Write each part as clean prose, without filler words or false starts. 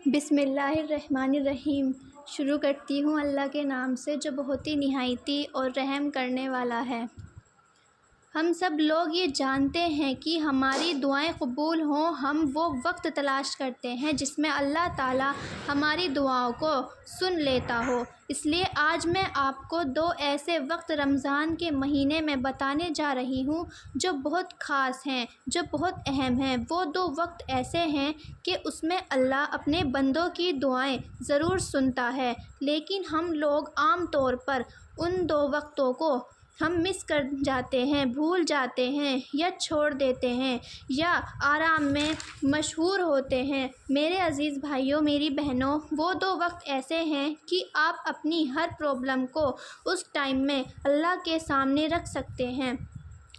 بسم اللہ الرحمن الرحیم۔ شروع کرتی ہوں اللہ کے نام سے جو بہت ہی نہایتی اور رحم کرنے والا ہے۔ ہم سب لوگ یہ جانتے ہیں کہ ہماری دعائیں قبول ہوں، ہم وہ وقت تلاش کرتے ہیں جس میں اللہ تعالیٰ ہماری دعاؤں کو سن لیتا ہو۔ اس لیے آج میں آپ کو دو ایسے وقت رمضان کے مہینے میں بتانے جا رہی ہوں جو بہت خاص ہیں، جو بہت اہم ہیں۔ وہ دو وقت ایسے ہیں کہ اس میں اللہ اپنے بندوں کی دعائیں ضرور سنتا ہے، لیکن ہم لوگ عام طور پر ان دو وقتوں کو ہم مس کر جاتے ہیں، بھول جاتے ہیں یا چھوڑ دیتے ہیں یا آرام میں مشغول ہوتے ہیں۔ میرے عزیز بھائیوں، میری بہنوں، وہ دو وقت ایسے ہیں کہ آپ اپنی ہر پرابلم کو اس ٹائم میں اللہ کے سامنے رکھ سکتے ہیں۔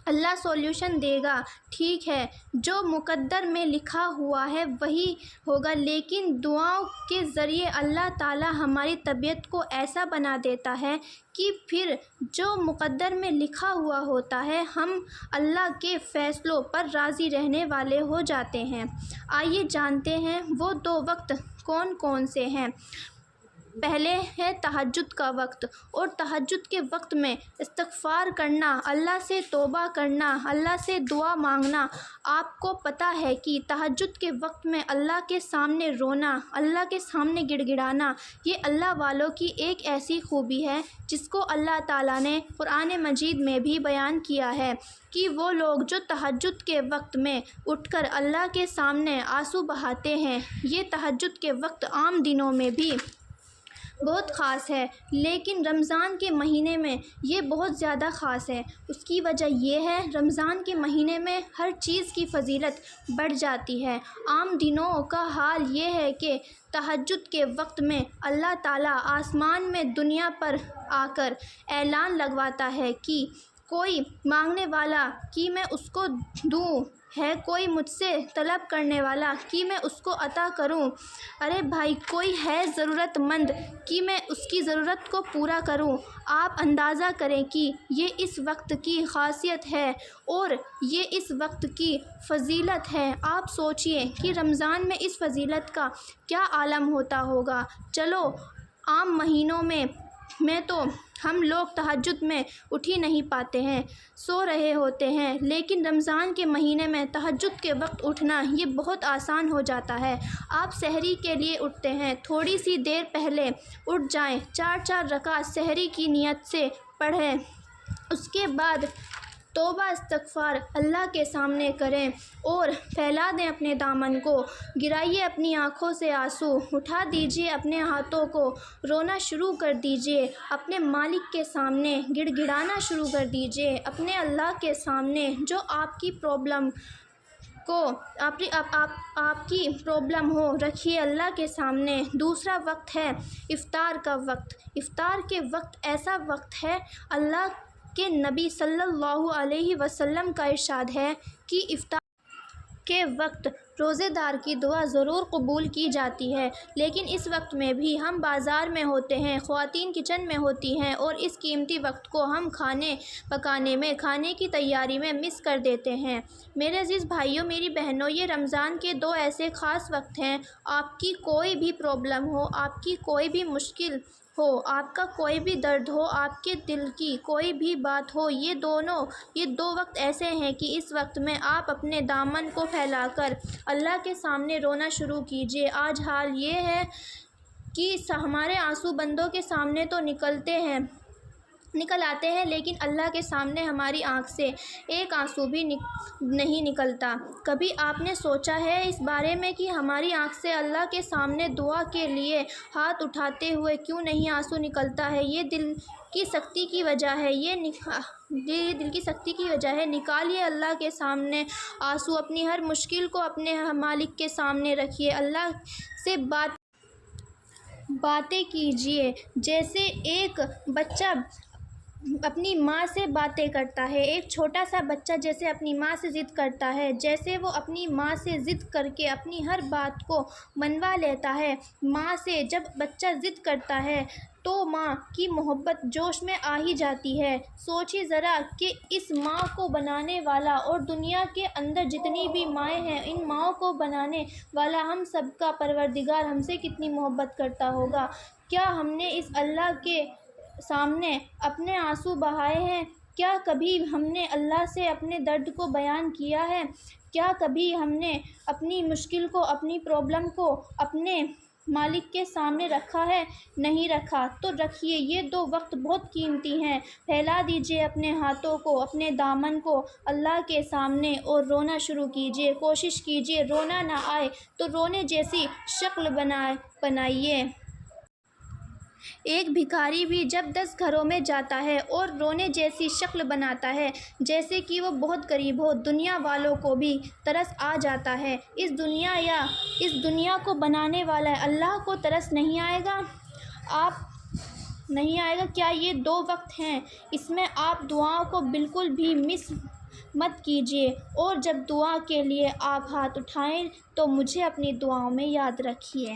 اللہ سولوشن دے گا۔ ٹھیک ہے، جو مقدر میں لکھا ہوا ہے وہی ہوگا، لیکن دعاؤں کے ذریعے اللہ تعالیٰ ہماری طبیعت کو ایسا بنا دیتا ہے کہ پھر جو مقدر میں لکھا ہوا ہوتا ہے ہم اللہ کے فیصلوں پر راضی رہنے والے ہو جاتے ہیں۔ آئیے جانتے ہیں وہ دو وقت کون کون سے ہیں۔ پہلے ہے تہجد کا وقت، اور تہجد کے وقت میں استغفار کرنا، اللہ سے توبہ کرنا، اللہ سے دعا مانگنا۔ آپ کو پتہ ہے کہ تہجد کے وقت میں اللہ کے سامنے رونا، اللہ کے سامنے گڑ گڑانا، یہ اللہ والوں کی ایک ایسی خوبی ہے جس کو اللہ تعالیٰ نے قرآن مجید میں بھی بیان کیا ہے کہ وہ لوگ جو تہجد کے وقت میں اٹھ کر اللہ کے سامنے آنسو بہاتے ہیں۔ یہ تہجد کے وقت عام دنوں میں بھی بہت خاص ہے، لیکن رمضان کے مہینے میں یہ بہت زیادہ خاص ہے۔ اس کی وجہ یہ ہے رمضان کے مہینے میں ہر چیز کی فضیلت بڑھ جاتی ہے۔ عام دنوں کا حال یہ ہے کہ تہجد کے وقت میں اللہ تعالیٰ آسمان میں دنیا پر آ کر اعلان لگواتا ہے کہ کوئی مانگنے والا کہ میں اس کو دوں، ہے کوئی مجھ سے طلب کرنے والا کہ میں اس کو عطا کروں، ارے بھائی کوئی ہے ضرورت مند کہ میں اس کی ضرورت کو پورا کروں۔ آپ اندازہ کریں کہ یہ اس وقت کی خاصیت ہے اور یہ اس وقت کی فضیلت ہے۔ آپ سوچئے کہ رمضان میں اس فضیلت کا کیا عالم ہوتا ہوگا۔ چلو عام مہینوں میں تو ہم لوگ تہجد میں اٹھ ہی نہیں پاتے ہیں، سو رہے ہوتے ہیں، لیکن رمضان کے مہینے میں تہجد کے وقت اٹھنا یہ بہت آسان ہو جاتا ہے۔ آپ سحری کے لیے اٹھتے ہیں، تھوڑی سی دیر پہلے اٹھ جائیں، 4 رکعت سحری کی نیت سے پڑھیں، اس کے بعد توبہ استغفار اللہ کے سامنے کریں اور پھیلا دیں اپنے دامن کو، گرائیے اپنی آنکھوں سے آنسو، اٹھا دیجئے اپنے ہاتھوں کو، رونا شروع کر دیجئے، اپنے مالک کے سامنے گڑ گڑانا شروع کر دیجئے، اپنے اللہ کے سامنے جو آپ کی پرابلم کو آپ کی پرابلم ہو رکھیے اللہ کے سامنے۔ دوسرا وقت ہے افطار کا وقت۔ افطار کے وقت ایسا وقت ہے، اللہ کے نبی صلی اللہ علیہ وسلم کا ارشاد ہے کہ افطار کے وقت روزے دار کی دعا ضرور قبول کی جاتی ہے، لیکن اس وقت میں بھی ہم بازار میں ہوتے ہیں، خواتین کچن میں ہوتی ہیں اور اس قیمتی وقت کو ہم کھانے پکانے میں، کھانے کی تیاری میں مس کر دیتے ہیں۔ میرے عزیز بھائیوں، میری بہنوں، یہ رمضان کے دو ایسے خاص وقت ہیں۔ آپ کی کوئی بھی پرابلم ہو، آپ کی کوئی بھی مشکل ہو، آپ کا کوئی بھی درد ہو، آپ کے دل کی کوئی بھی بات ہو، یہ دو وقت ایسے ہیں کہ اس وقت میں آپ اپنے دامن کو پھیلا کر اللہ کے سامنے رونا شروع کیجئے۔ آج حال یہ ہے کہ ہمارے آنسو بندوں کے سامنے تو نکل آتے ہیں، لیکن اللہ کے سامنے ہماری آنکھ سے ایک آنسو بھی نہیں نکلتا۔ کبھی آپ نے سوچا ہے اس بارے میں کہ ہماری آنکھ سے اللہ کے سامنے دعا کے لیے ہاتھ اٹھاتے ہوئے کیوں نہیں آنسو نکلتا ہے؟ یہ دل کی سختی کی وجہ ہے، یہ دل کی سختی کی وجہ ہے۔ نکالیے اللہ کے سامنے آنسو، اپنی ہر مشکل کو اپنے مالک کے سامنے رکھیے، اللہ سے باتیں کیجئے۔ جیسے ایک بچہ اپنی ماں سے باتیں کرتا ہے، ایک چھوٹا سا بچہ جیسے اپنی ماں سے ضد کرتا ہے، جیسے وہ اپنی ماں سے ضد کر کے اپنی ہر بات کو منوا لیتا ہے۔ ماں سے جب بچہ ضد کرتا ہے تو ماں کی محبت جوش میں آ ہی جاتی ہے۔ سوچیے ذرا کہ اس ماں کو بنانے والا اور دنیا کے اندر جتنی بھی مائیں ہیں، ان ماؤں کو بنانے والا ہم سب کا پروردگار ہم سے کتنی محبت کرتا ہوگا۔ کیا ہم نے اس اللہ کے سامنے اپنے آنسو بہائے ہیں؟ کیا کبھی ہم نے اللہ سے اپنے درد کو بیان کیا ہے؟ کیا کبھی ہم نے اپنی مشکل کو، اپنی پرابلم کو اپنے مالک کے سامنے رکھا ہے؟ نہیں رکھا تو رکھیے، یہ دو وقت بہت قیمتی ہیں۔ پھیلا دیجیے اپنے ہاتھوں کو، اپنے دامن کو اللہ کے سامنے اور رونا شروع کیجیے۔ کوشش کیجیے رونا نہ آئے تو رونے جیسی شکل بنائیے۔ ایک بھکاری بھی جب 10 گھروں میں جاتا ہے اور رونے جیسی شکل بناتا ہے جیسے کہ وہ بہت غریب ہو، دنیا والوں کو بھی ترس آ جاتا ہے۔ اس دنیا کو بنانے والے اللہ کو ترس نہیں آئے گا؟ کیا یہ 2 وقت ہیں؟ اس میں آپ دعاؤں کو بالکل بھی مس مت کیجیے، اور جب دعا کے لیے آپ ہاتھ اٹھائیں تو مجھے اپنی دعاؤں میں یاد رکھیے۔